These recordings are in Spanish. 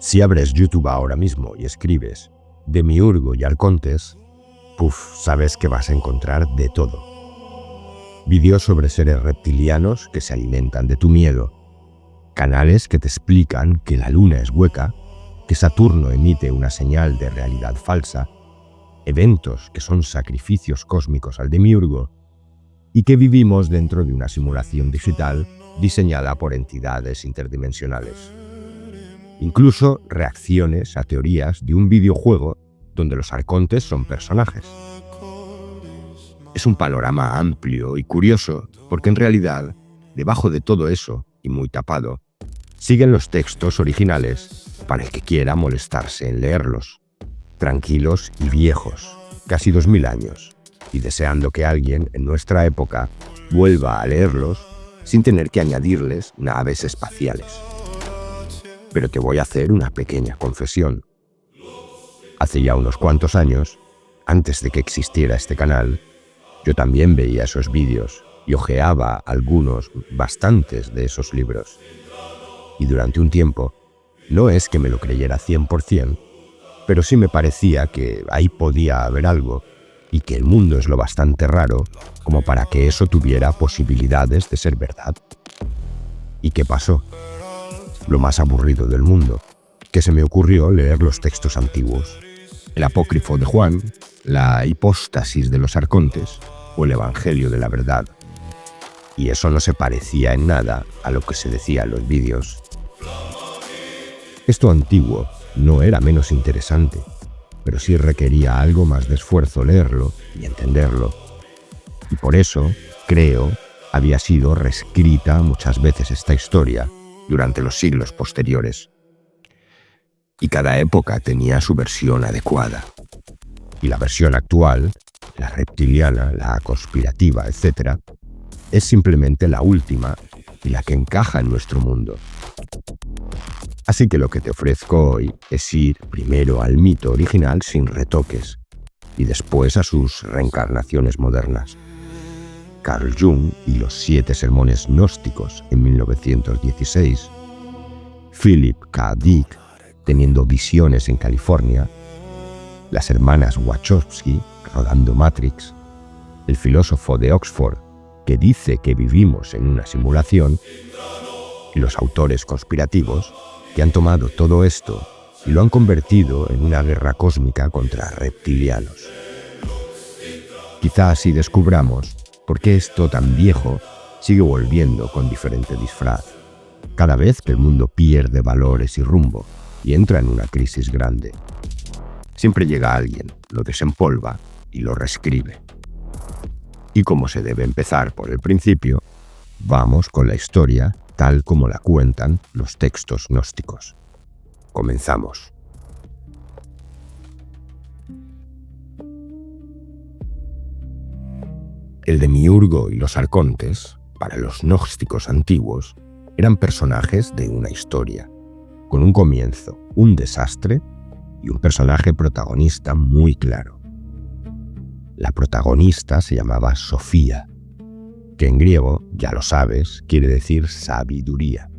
Si abres YouTube ahora mismo y escribes Demiurgo y Arcontes, sabes que vas a encontrar de todo. Vídeos sobre seres reptilianos que se alimentan de tu miedo. Canales que te explican que la luna es hueca, que Saturno emite una señal de realidad falsa, eventos que son sacrificios cósmicos al Demiurgo y que vivimos dentro de una simulación digital diseñada por entidades interdimensionales. Incluso reacciones a teorías de un videojuego donde los arcontes son personajes. Es un panorama amplio y curioso porque en realidad, debajo de todo eso, y muy tapado, siguen los textos originales para el que quiera molestarse en leerlos. Tranquilos y viejos, casi 2000 años, y deseando que alguien en nuestra época vuelva a leerlos sin tener que añadirles naves espaciales. Pero te voy a hacer una pequeña confesión. Hace ya unos cuantos años, antes de que existiera este canal, yo también veía esos vídeos y hojeaba bastantes de esos libros. Y durante un tiempo, no es que me lo creyera 100%, pero sí me parecía que ahí podía haber algo y que el mundo es lo bastante raro como para que eso tuviera posibilidades de ser verdad. ¿Y qué pasó? Lo más aburrido del mundo, que se me ocurrió leer los textos antiguos, el apócrifo de Juan, la hipóstasis de los arcontes o el evangelio de la verdad. Y eso no se parecía en nada a lo que se decía en los vídeos. Esto antiguo no era menos interesante, pero sí requería algo más de esfuerzo leerlo y entenderlo. Y por eso, creo, había sido reescrita muchas veces esta historia durante los siglos posteriores. Y cada época tenía su versión adecuada. Y la versión actual, la reptiliana, la conspirativa, etc., es simplemente la última y la que encaja en nuestro mundo. Así que lo que te ofrezco hoy es ir primero al mito original sin retoques y después a sus reencarnaciones modernas. Carl Jung y los 7 sermones gnósticos en 1916, Philip K. Dick teniendo visiones en California, las hermanas Wachowski rodando Matrix, el filósofo de Oxford que dice que vivimos en una simulación y los autores conspirativos que han tomado todo esto y lo han convertido en una guerra cósmica contra reptilianos. Quizá así descubramos por qué esto tan viejo sigue volviendo con diferente disfraz, cada vez que el mundo pierde valores y rumbo y entra en una crisis grande. Siempre llega alguien, lo desempolva y lo reescribe. Y como se debe empezar por el principio, vamos con la historia tal como la cuentan los textos gnósticos. Comenzamos. El Demiurgo y los arcontes, para los gnósticos antiguos, eran personajes de una historia, con un comienzo, un desastre y un personaje protagonista muy claro. La protagonista se llamaba Sofía, que en griego, ya lo sabes, quiere decir sabiduría.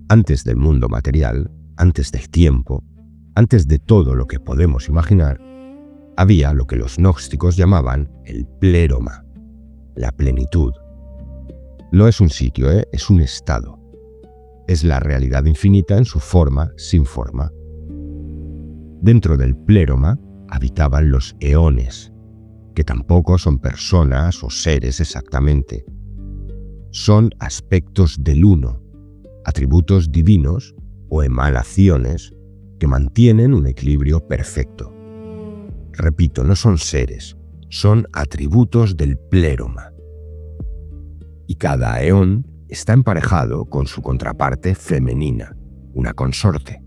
Antes del mundo material, antes del tiempo, antes de todo lo que podemos imaginar, había lo que los gnósticos llamaban el pléroma, la plenitud. No es un sitio, es un estado. Es la realidad infinita en su forma sin forma. Dentro del pléroma habitaban los eones, que tampoco son personas o seres exactamente. Son aspectos del uno, atributos divinos o emanaciones que mantienen un equilibrio perfecto. Repito, no son seres, son atributos del pléroma. Y cada eón está emparejado con su contraparte femenina, una consorte.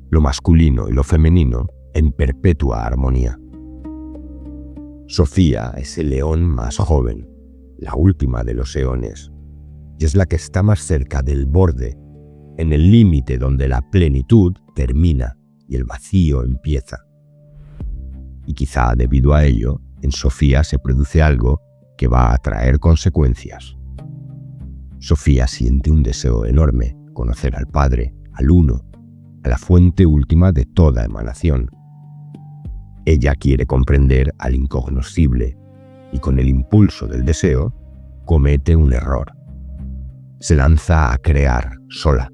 Lo masculino y lo femenino en perpetua armonía. Sofía es el eón más joven, la última de los eones, y es la que está más cerca del borde, en el límite donde la plenitud termina y el vacío empieza. Y quizá debido a ello, en Sofía se produce algo que va a traer consecuencias. Sofía siente un deseo enorme, conocer al Padre, al Uno, a la fuente última de toda emanación. Ella quiere comprender al incognoscible y con el impulso del deseo comete un error. Se lanza a crear sola,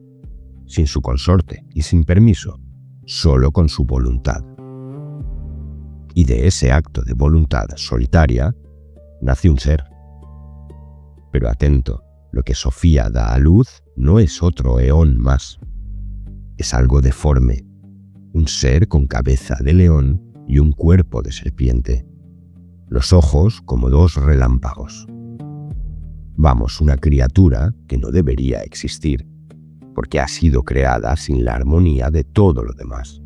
sin su consorte y sin permiso, solo con su voluntad. Y de ese acto de voluntad solitaria nace un ser. Pero atento, lo que Sofía da a luz no es otro eón más. Es algo deforme, un ser con cabeza de león y un cuerpo de serpiente, los ojos como dos relámpagos. Vamos, una criatura que no debería existir, porque ha sido creada sin la armonía de todo lo demás.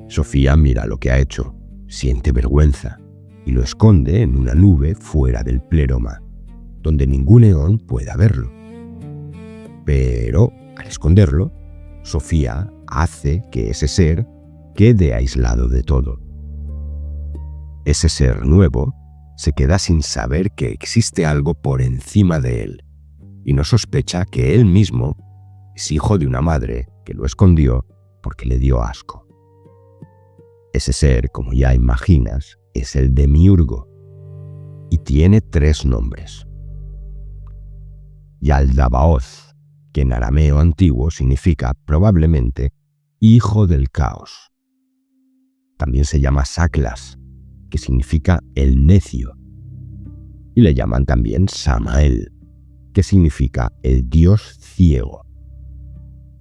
Sofía mira lo que ha hecho, siente vergüenza y lo esconde en una nube fuera del pleroma, donde ningún eón pueda verlo. Pero, al esconderlo, Sofía hace que ese ser quede aislado de todo. Ese ser nuevo se queda sin saber que existe algo por encima de él y no sospecha que él mismo es hijo de una madre que lo escondió porque le dio asco. Ese ser, como ya imaginas, es el Demiurgo y tiene 3 nombres. Yaldabaoth, que en arameo antiguo significa probablemente hijo del caos. También se llama Saklas, que significa el necio. Y le llaman también Samael, que significa el dios ciego.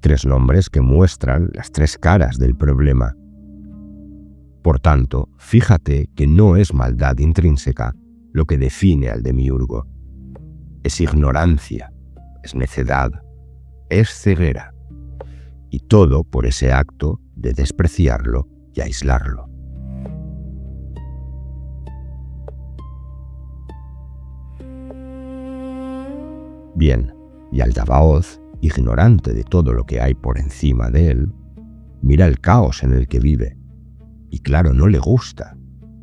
3 nombres que muestran las 3 caras del problema. Por tanto, fíjate que no es maldad intrínseca lo que define al Demiurgo. Es ignorancia, es necedad, es ceguera. Y todo por ese acto de despreciarlo y aislarlo. Bien, Yaldabaoth, ignorante de todo lo que hay por encima de él, mira el caos en el que vive, y claro, no le gusta,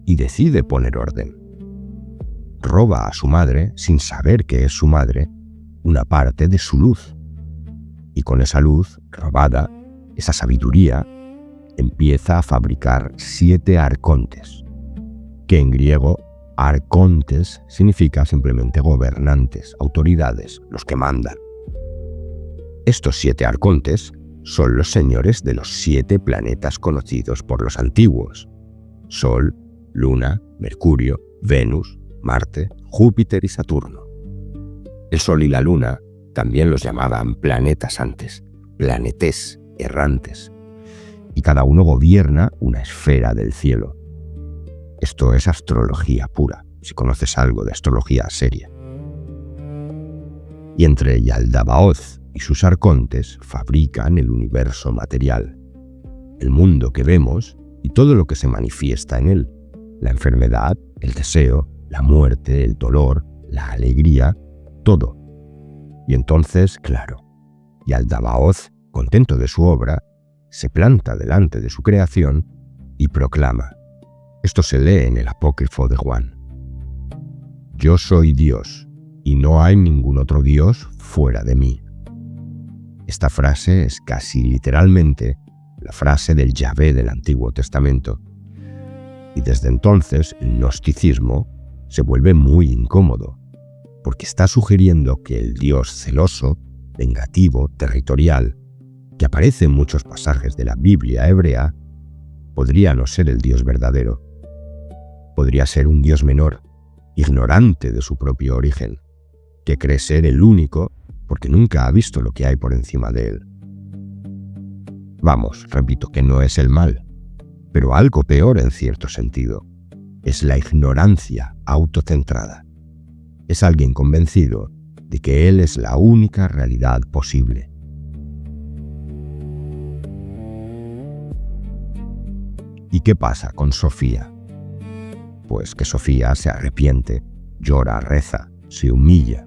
y decide poner orden. Roba a su madre, sin saber que es su madre, una parte de su luz, y con esa luz robada, esa sabiduría, empieza a fabricar 7 arcontes, que en griego arcontes significa simplemente gobernantes, autoridades, los que mandan. Estos 7 arcontes son los señores de los 7 planetas conocidos por los antiguos: Sol, Luna, Mercurio, Venus, Marte, Júpiter y Saturno. El Sol y la Luna también los llamaban planetas antes, planetes errantes, y cada uno gobierna una esfera del cielo. Esto es astrología pura, si conoces algo de astrología seria. Y entre Yaldabaoth y sus arcontes fabrican el universo material, el mundo que vemos y todo lo que se manifiesta en él: la enfermedad, el deseo, la muerte, el dolor, la alegría, todo. Y entonces, claro, Yaldabaoth, contento de su obra, se planta delante de su creación y proclama. Esto se lee en el apócrifo de Juan: Yo soy Dios, y no hay ningún otro Dios fuera de mí. Esta frase es casi literalmente la frase del Yahvé del Antiguo Testamento. Y desde entonces el gnosticismo se vuelve muy incómodo, porque está sugiriendo que el Dios celoso, vengativo, territorial, que aparece en muchos pasajes de la Biblia hebrea, podría no ser el Dios verdadero. Podría ser un Dios menor, ignorante de su propio origen, que cree ser el único porque nunca ha visto lo que hay por encima de él. Vamos, repito que no es el mal, pero algo peor en cierto sentido. Es la ignorancia autocentrada. Es alguien convencido de que él es la única realidad posible. ¿Y qué pasa con Sofía? Pues que Sofía se arrepiente, llora, reza, se humilla.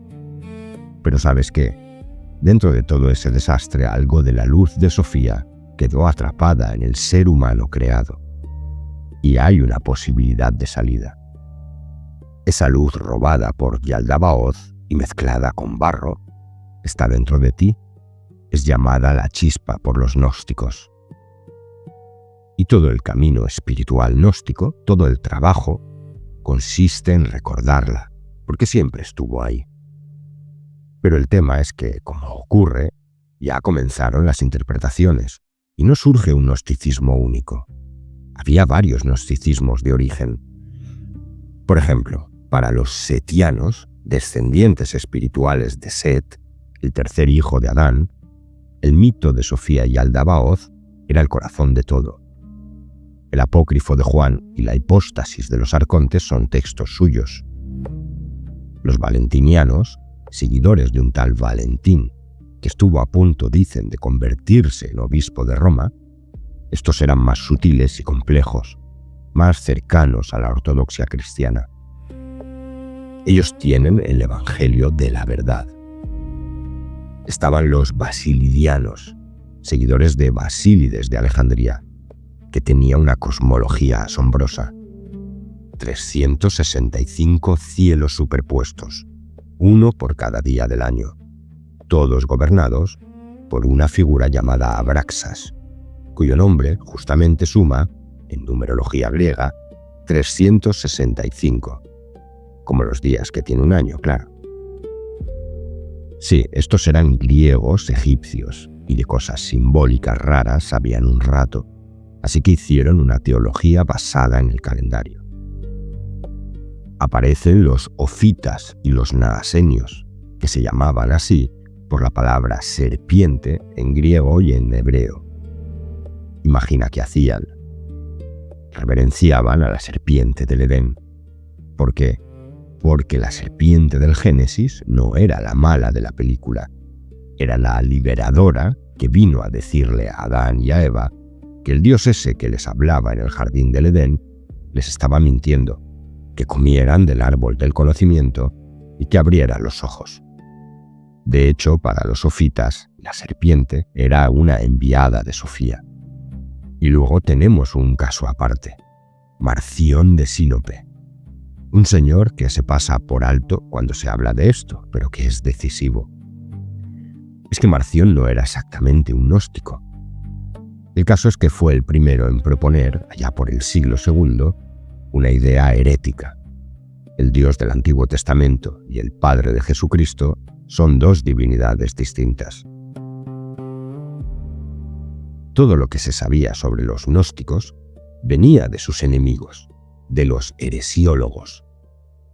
Pero ¿sabes qué? Dentro de todo ese desastre, algo de la luz de Sofía quedó atrapada en el ser humano creado. Y hay una posibilidad de salida. Esa luz robada por Yaldabaoth y mezclada con barro está dentro de ti. es llamada la chispa por los gnósticos. Y todo el camino espiritual gnóstico, todo el trabajo, consiste en recordarla, porque siempre estuvo ahí. Pero el tema es que, como ocurre, ya comenzaron las interpretaciones, y no surge un gnosticismo único. Había varios gnosticismos de origen. Por ejemplo, para los setianos, descendientes espirituales de Set, el tercer hijo de Adán, el mito de Sofía y Aldabaoth era el corazón de todo. El apócrifo de Juan y la hipóstasis de los arcontes son textos suyos. Los valentinianos, seguidores de un tal Valentín, que estuvo a punto, dicen, de convertirse en obispo de Roma, estos eran más sutiles y complejos, más cercanos a la ortodoxia cristiana. Ellos tienen el Evangelio de la verdad. Estaban los basilidianos, seguidores de Basílides de Alejandría, que tenía una cosmología asombrosa. 365 cielos superpuestos, uno por cada día del año, todos gobernados por una figura llamada Abraxas, cuyo nombre justamente suma, en numerología griega, 365, como los días que tiene un año, claro. Sí, estos eran griegos egipcios, y de cosas simbólicas raras sabían un rato, así que hicieron una teología basada en el calendario. Aparecen los ofitas y los naasenios, que se llamaban así por la palabra serpiente en griego y en hebreo. Imagina qué hacían. Reverenciaban a la serpiente del Edén. ¿Por qué? Porque la serpiente del Génesis no era la mala de la película, era la liberadora que vino a decirle a Adán y a Eva que el Dios ese que les hablaba en el jardín del Edén les estaba mintiendo, que comieran del árbol del conocimiento y que abrieran los ojos. De hecho, para los sofitas, la serpiente era una enviada de Sofía. Y luego tenemos un caso aparte, Marción de Sinope, un señor que se pasa por alto cuando se habla de esto, pero que es decisivo. Es que Marción no era exactamente un gnóstico. El caso es que fue el primero en proponer, allá por el siglo II, una idea herética. El Dios del Antiguo Testamento y el Padre de Jesucristo son dos divinidades distintas. Todo lo que se sabía sobre los gnósticos venía de sus enemigos, de los heresiólogos,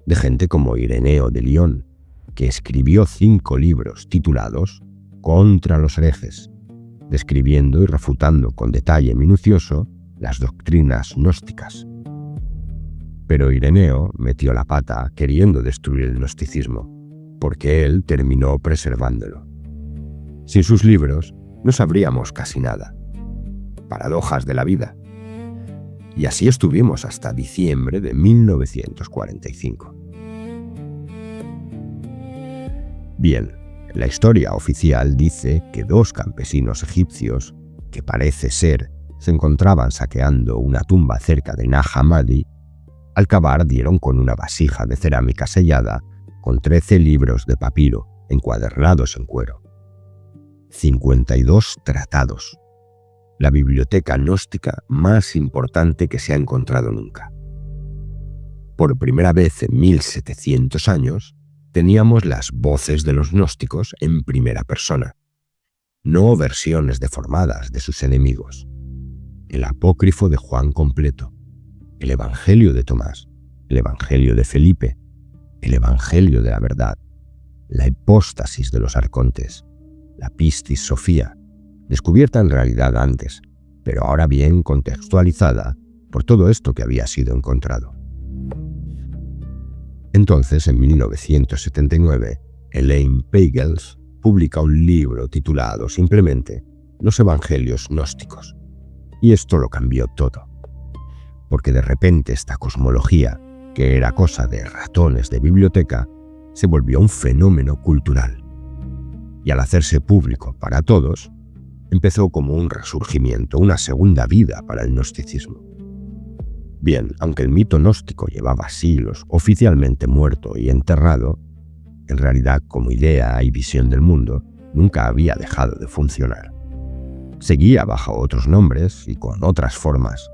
de gente como Ireneo de Lyon, que escribió 5 libros titulados Contra los herejes, describiendo y refutando con detalle minucioso las doctrinas gnósticas. Pero Ireneo metió la pata queriendo destruir el gnosticismo, porque él terminó preservándolo. Sin sus libros no sabríamos casi nada. Paradojas de la vida. Y así estuvimos hasta diciembre de 1945. Bien, la historia oficial dice que 2 campesinos egipcios, que parece ser se encontraban saqueando una tumba cerca de Nag Hammadi, al cavar dieron con una vasija de cerámica sellada con 13 libros de papiro encuadernados en cuero. 52 tratados. La biblioteca gnóstica más importante que se ha encontrado nunca. Por primera vez en 1700 años, teníamos las voces de los gnósticos en primera persona, no versiones deformadas de sus enemigos. El apócrifo de Juan completo, el Evangelio de Tomás, el Evangelio de Felipe, el Evangelio de la verdad, la hipóstasis de los arcontes, la Pistis Sofía, descubierta en realidad antes, pero ahora bien contextualizada por todo esto que había sido encontrado. Entonces, en 1979, Elaine Pagels publica un libro titulado simplemente Los Evangelios Gnósticos. Y esto lo cambió todo. Porque de repente esta cosmología, que era cosa de ratones de biblioteca, se volvió un fenómeno cultural. Y al hacerse público para todos, empezó como un resurgimiento, una segunda vida para el gnosticismo. Bien, aunque el mito gnóstico llevaba siglos oficialmente muerto y enterrado, en realidad como idea y visión del mundo, nunca había dejado de funcionar. Seguía bajo otros nombres y con otras formas,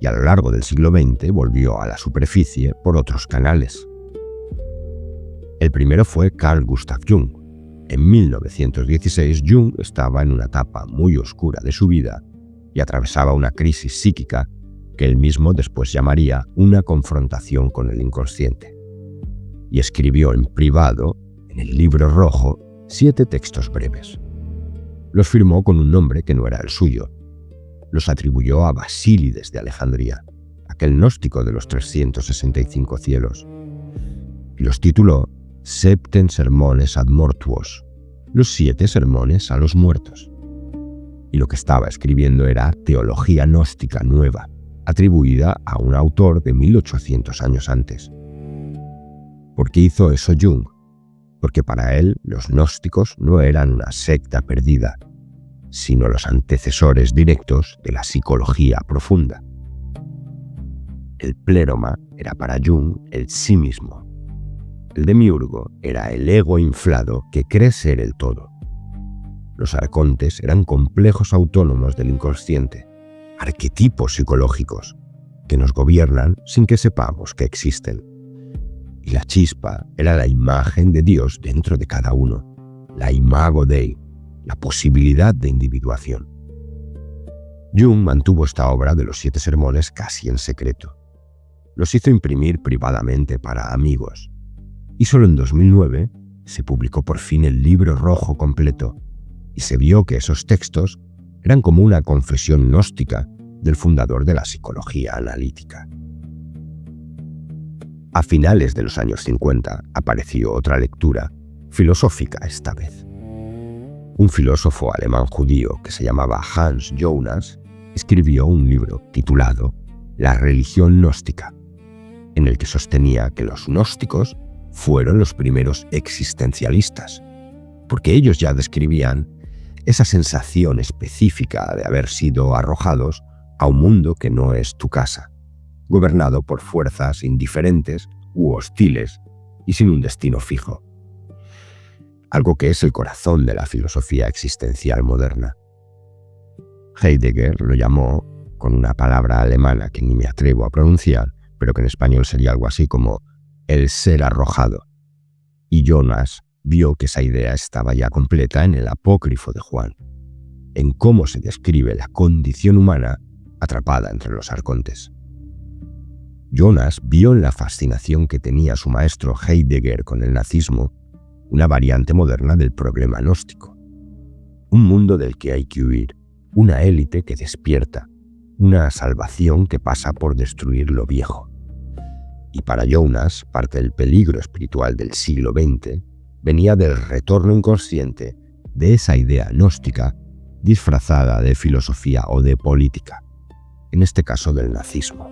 y a lo largo del siglo XX volvió a la superficie por otros canales. El primero fue Carl Gustav Jung. En 1916, Jung estaba en una etapa muy oscura de su vida y atravesaba una crisis psíquica que él mismo después llamaría una confrontación con el inconsciente. Y escribió en privado, en el Libro Rojo, 7 textos breves. Los firmó con un nombre que no era el suyo. Los atribuyó a Basílides de Alejandría, aquel gnóstico de los 365 cielos, y los tituló Septem Sermones ad Mortuos, los 7 sermones a los muertos. Y lo que estaba escribiendo era teología gnóstica nueva, atribuida a un autor de 1800 años antes. ¿Por qué hizo eso Jung? Porque para él los gnósticos no eran una secta perdida, sino los antecesores directos de la psicología profunda. El pléroma era para Jung el sí mismo. El demiurgo era el ego inflado que cree ser el todo. Los arcontes eran complejos autónomos del inconsciente, arquetipos psicológicos que nos gobiernan sin que sepamos que existen. Y la chispa era la imagen de Dios dentro de cada uno, la imago Dei, la posibilidad de individuación. Jung mantuvo esta obra de los 7 sermones casi en secreto. Los hizo imprimir privadamente para amigos. Y solo en 2009 se publicó por fin el Libro Rojo completo y se vio que esos textos eran como una confesión gnóstica del fundador de la psicología analítica. A finales de los años 50 apareció otra lectura, filosófica esta vez. Un filósofo alemán judío que se llamaba Hans Jonas escribió un libro titulado La religión gnóstica, en el que sostenía que los gnósticos fueron los primeros existencialistas, porque ellos ya describían esa sensación específica de haber sido arrojados a un mundo que no es tu casa, gobernado por fuerzas indiferentes u hostiles y sin un destino fijo. Algo que es el corazón de la filosofía existencial moderna. Heidegger lo llamó con una palabra alemana que ni me atrevo a pronunciar, pero que en español sería algo así como el ser arrojado. Y Jonas vio que esa idea estaba ya completa en el apócrifo de Juan, en cómo se describe la condición humana atrapada entre los arcontes. Jonas vio en la fascinación que tenía su maestro Heidegger con el nazismo una variante moderna del problema gnóstico. Un mundo del que hay que huir, una élite que despierta, una salvación que pasa por destruir lo viejo. Y para Jonas, parte del peligro espiritual del siglo XX venía del retorno inconsciente de esa idea gnóstica disfrazada de filosofía o de política, en este caso del nazismo.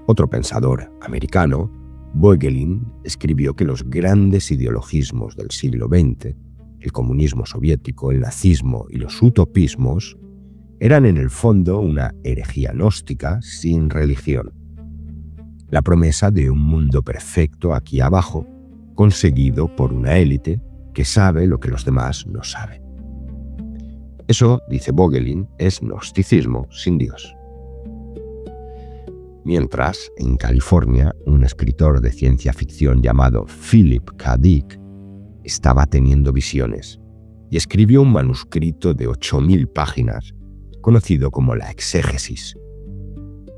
Otro pensador americano, Voegelin, escribió que los grandes ideologismos del siglo XX, el comunismo soviético, el nazismo y los utopismos, eran en el fondo una herejía gnóstica sin religión. La promesa de un mundo perfecto aquí abajo, conseguido por una élite que sabe lo que los demás no saben. Eso, dice Voegelin, es gnosticismo sin Dios. Mientras, en California, un escritor de ciencia ficción llamado Philip K. Dick estaba teniendo visiones y escribió un manuscrito de 8000 páginas, conocido como la Exégesis.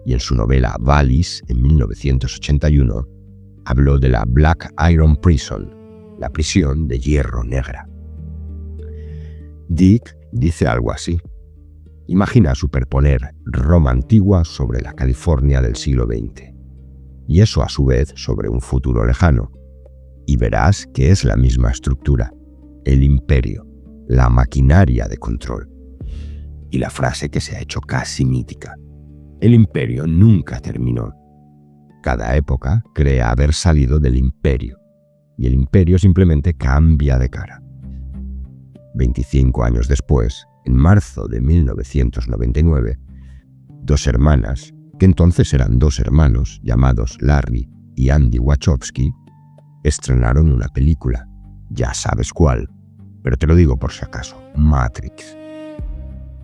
Y en su novela Valis, en 1981, habló de la Black Iron Prison, la prisión de hierro negra. Dick dice algo así. Imagina superponer Roma antigua sobre la California del siglo XX, y eso a su vez sobre un futuro lejano, y verás que es la misma estructura, el imperio, la maquinaria de control. Y la frase que se ha hecho casi mítica: el imperio nunca terminó. Cada época cree haber salido del imperio, y el imperio simplemente cambia de cara. 25 años después, en marzo de 1999, 2 hermanas, que entonces eran 2 hermanos llamados Larry y Andy Wachowski, estrenaron una película, Ya sabes cuál, pero te lo digo por si acaso, Matrix.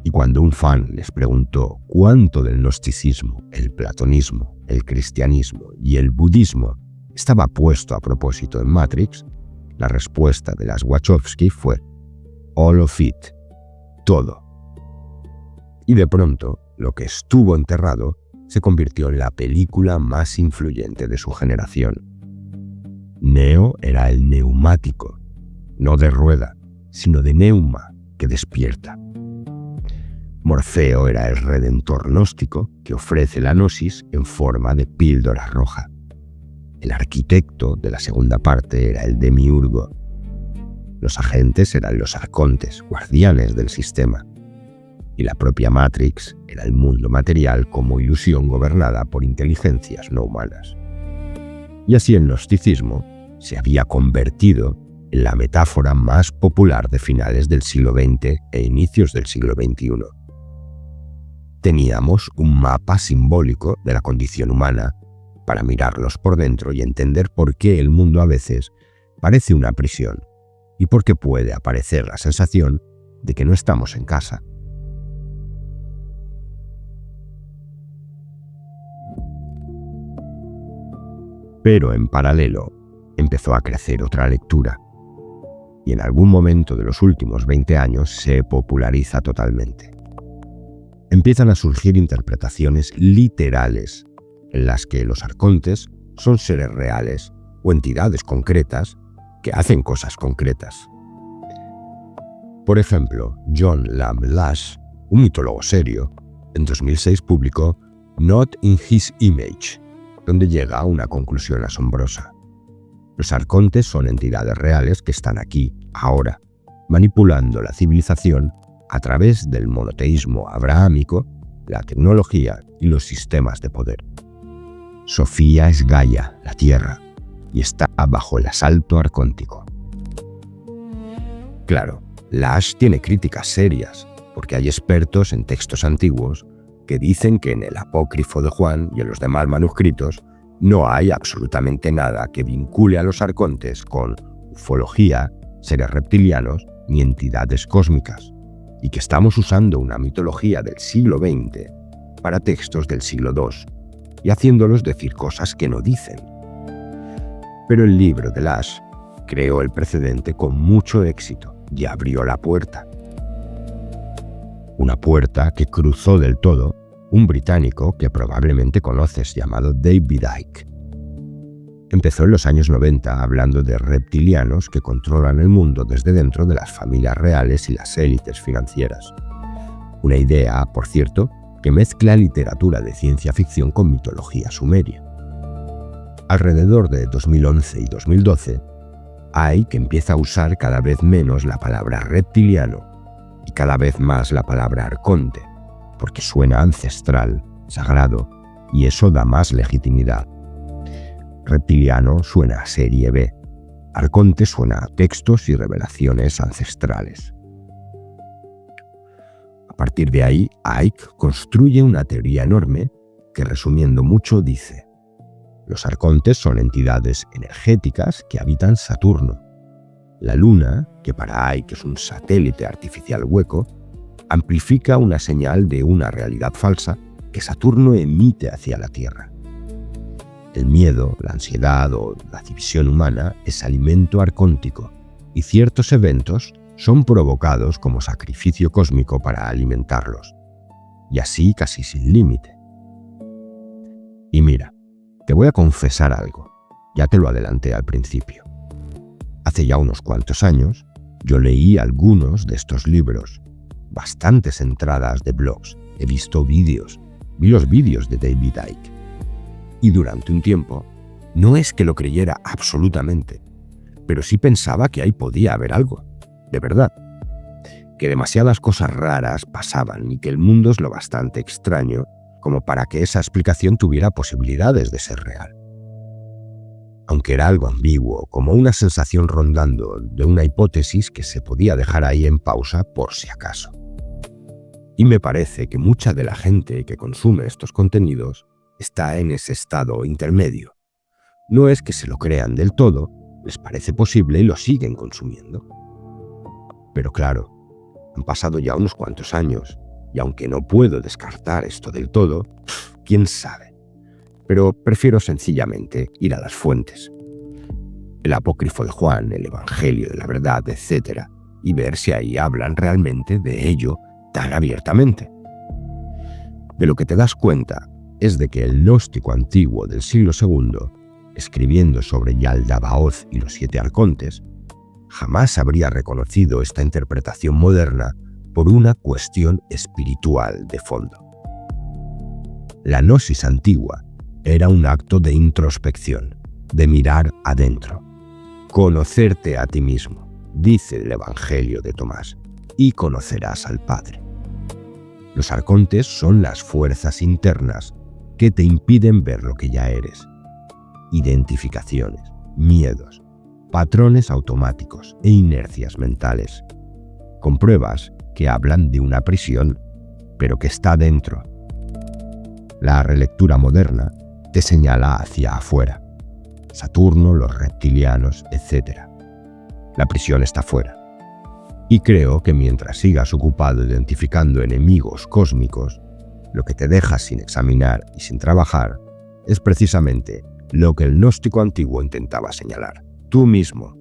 Y cuando un fan les preguntó cuánto del gnosticismo, el platonismo, el cristianismo y el budismo estaba puesto a propósito en Matrix, la respuesta de las Wachowski fue all of it, todo. Y de pronto, lo que estuvo enterrado se convirtió en la película más influyente de su generación. Neo era el neumático, no de rueda, sino de neuma, que despierta. Morfeo era el redentor gnóstico que ofrece la gnosis en forma de píldora roja. El arquitecto de la segunda parte era el demiurgo. Los agentes eran los arcontes, guardianes del sistema. Y la propia Matrix era el mundo material como ilusión gobernada por inteligencias no humanas. Y así el gnosticismo se había convertido en la metáfora más popular de finales del siglo XX e inicios del siglo XXI. Teníamos un mapa simbólico de la condición humana para mirarlos por dentro y entender por qué el mundo a veces parece una prisión y por qué puede aparecer la sensación de que no estamos en casa. Pero en paralelo empezó a crecer otra lectura y en algún momento de los últimos 20 años se populariza totalmente. Empiezan a surgir interpretaciones literales en las que los arcontes son seres reales o entidades concretas que hacen cosas concretas. Por ejemplo, John Lamb Lash, un mitólogo serio, en 2006 publicó Not in His Image, donde llega a una conclusión asombrosa. Los arcontes son entidades reales que están aquí, ahora, manipulando la civilización a través del monoteísmo abrahámico, la tecnología y los sistemas de poder. Sofía es Gaia, la Tierra, y está bajo el asalto arcóntico. Claro, Lash tiene críticas serias, porque hay expertos en textos antiguos que dicen que en el apócrifo de Juan y en los demás manuscritos no hay absolutamente nada que vincule a los arcontes con ufología, seres reptilianos ni entidades cósmicas, y que estamos usando una mitología del siglo XX para textos del siglo II y haciéndolos decir cosas que no dicen. Pero el libro de Lash creó el precedente con mucho éxito y abrió la puerta. Una puerta que cruzó del todo un británico que probablemente conoces llamado David Icke. Empezó en los años 90 hablando de reptilianos que controlan el mundo desde dentro de las familias reales y las élites financieras. Una idea, por cierto, que mezcla literatura de ciencia ficción con mitología sumeria. Alrededor de 2011 y 2012, Icke empieza a usar cada vez menos la palabra reptiliano y cada vez más la palabra arconte, porque suena ancestral, sagrado, y eso da más legitimidad. Reptiliano suena a serie B, arconte suena a textos y revelaciones ancestrales. A partir de ahí, Icke construye una teoría enorme que, resumiendo mucho, dice: los arcontes son entidades energéticas que habitan Saturno. La Luna, que para Icke es un satélite artificial hueco, amplifica una señal de una realidad falsa que Saturno emite hacia la Tierra. El miedo, la ansiedad o la división humana es alimento arcóntico y ciertos eventos son provocados como sacrificio cósmico para alimentarlos, y así casi sin límite. Y mira, te voy a confesar algo, ya te lo adelanté al principio. Hace ya unos cuantos años, yo leí algunos de estos libros, bastantes entradas de blogs, he visto vídeos, vi los vídeos de David Icke. Y durante un tiempo, no es que lo creyera absolutamente, pero sí pensaba que ahí podía haber algo, de verdad. Que demasiadas cosas raras pasaban y que el mundo es lo bastante extraño como para que esa explicación tuviera posibilidades de ser real. Aunque era algo ambiguo, como una sensación rondando de una hipótesis que se podía dejar ahí en pausa por si acaso. Y me parece que mucha de la gente que consume estos contenidos está en ese estado intermedio. No es que se lo crean del todo, les parece posible y lo siguen consumiendo. Pero claro, han pasado ya unos cuantos años, y aunque no puedo descartar esto del todo, quién sabe. Pero prefiero sencillamente ir a las fuentes. El apócrifo de Juan, el Evangelio de la Verdad, etc., y ver si ahí hablan realmente de ello tan abiertamente. De lo que te das cuenta es de que el gnóstico antiguo del siglo II, escribiendo sobre Yaldabaoth y los 7 arcontes, jamás habría reconocido esta interpretación moderna por una cuestión espiritual de fondo. La gnosis antigua era un acto de introspección, de mirar adentro, conocerte a ti mismo, dice el Evangelio de Tomás, y conocerás al Padre. Los arcontes son las fuerzas internas que te impiden ver lo que ya eres. Identificaciones, miedos, patrones automáticos e inercias mentales. Compruebas que hablan de una prisión, pero que está dentro. La relectura moderna te señala hacia afuera. Saturno, los reptilianos, etc. La prisión está fuera. Y creo que mientras sigas ocupado identificando enemigos cósmicos, lo que te dejas sin examinar y sin trabajar es precisamente lo que el gnóstico antiguo intentaba señalar. Tú mismo.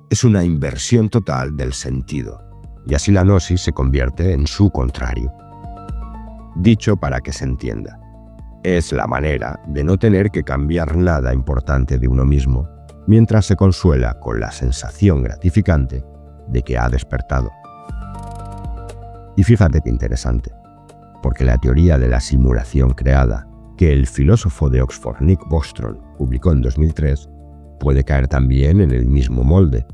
Es una inversión total del sentido, y así la gnosis se convierte en su contrario. Dicho para que se entienda, es la manera de no tener que cambiar nada importante de uno mismo, mientras se consuela con la sensación gratificante de que ha despertado. Y fíjate qué interesante, porque la teoría de la simulación creada, que el filósofo de Oxford Nick Bostrom publicó en 2003, puede caer también en el mismo molde.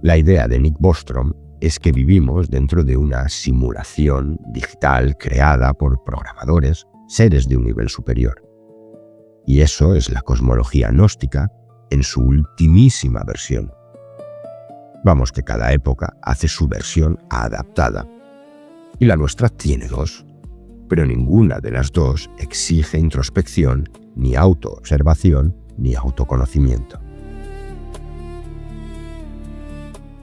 La idea de Nick Bostrom es que vivimos dentro de una simulación digital creada por programadores, seres de un nivel superior. Y eso es la cosmología gnóstica en su ultimísima versión. Vamos, que cada época hace su versión adaptada. Y la nuestra tiene dos, pero ninguna de las dos exige introspección, ni autoobservación, ni autoconocimiento.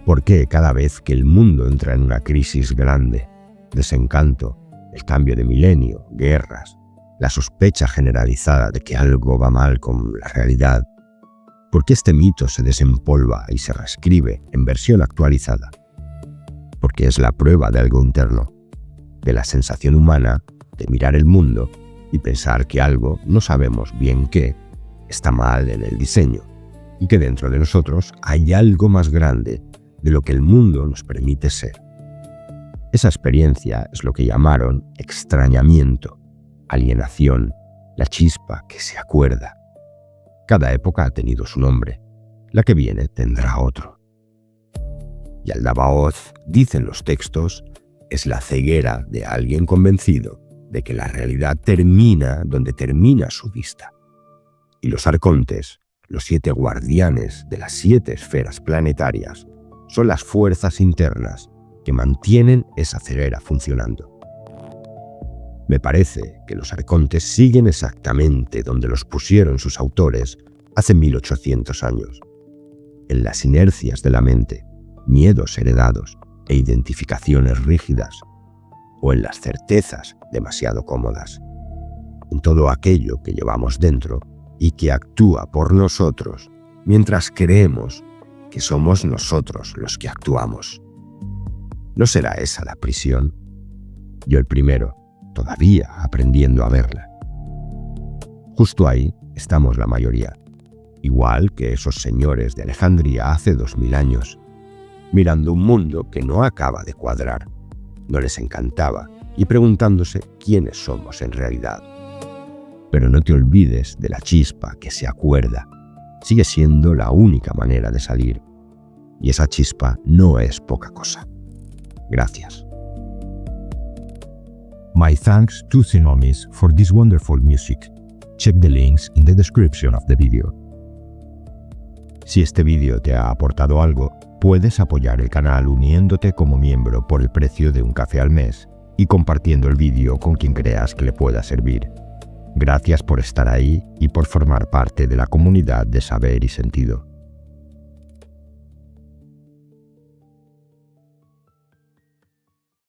¿Por qué cada vez que el mundo entra en una crisis grande, desencanto, el cambio de milenio, guerras, la sospecha generalizada de que algo va mal con la realidad, por qué este mito se desempolva y se reescribe en versión actualizada? Porque es la prueba de algo interno, de la sensación humana de mirar el mundo y pensar que algo, no sabemos bien qué, está mal en el diseño, y que dentro de nosotros hay algo más grande de lo que el mundo nos permite ser. Esa experiencia es lo que llamaron extrañamiento, alienación, la chispa que se acuerda. Cada época ha tenido su nombre, la que viene tendrá otro. Yaldabaoth, dicen los textos, es la ceguera de alguien convencido de que la realidad termina donde termina su vista. Y los arcontes, los 7 guardianes de las 7 esferas planetarias, son las fuerzas internas que mantienen esa ceguera funcionando. Me parece que los arcontes siguen exactamente donde los pusieron sus autores hace 1800 años, en las inercias de la mente, miedos heredados e identificaciones rígidas, o en las certezas demasiado cómodas, en todo aquello que llevamos dentro y que actúa por nosotros mientras creemos que somos nosotros los que actuamos. ¿No será esa la prisión? Yo el primero, todavía aprendiendo a verla. Justo ahí estamos la mayoría, igual que esos señores de Alejandría hace 2000 años, mirando un mundo que no acaba de cuadrar, no les encantaba, y preguntándose quiénes somos en realidad. Pero no te olvides de la chispa que se acuerda. Sigue siendo la única manera de salir, y esa chispa no es poca cosa. Gracias. My thanks to Xenomis for this wonderful music. Check the links in the description of the video. Si este vídeo te ha aportado algo, puedes apoyar el canal uniéndote como miembro por el precio de un café al mes y compartiendo el vídeo con quien creas que le pueda servir. Gracias por estar ahí y por formar parte de la comunidad de Saber y Sentido.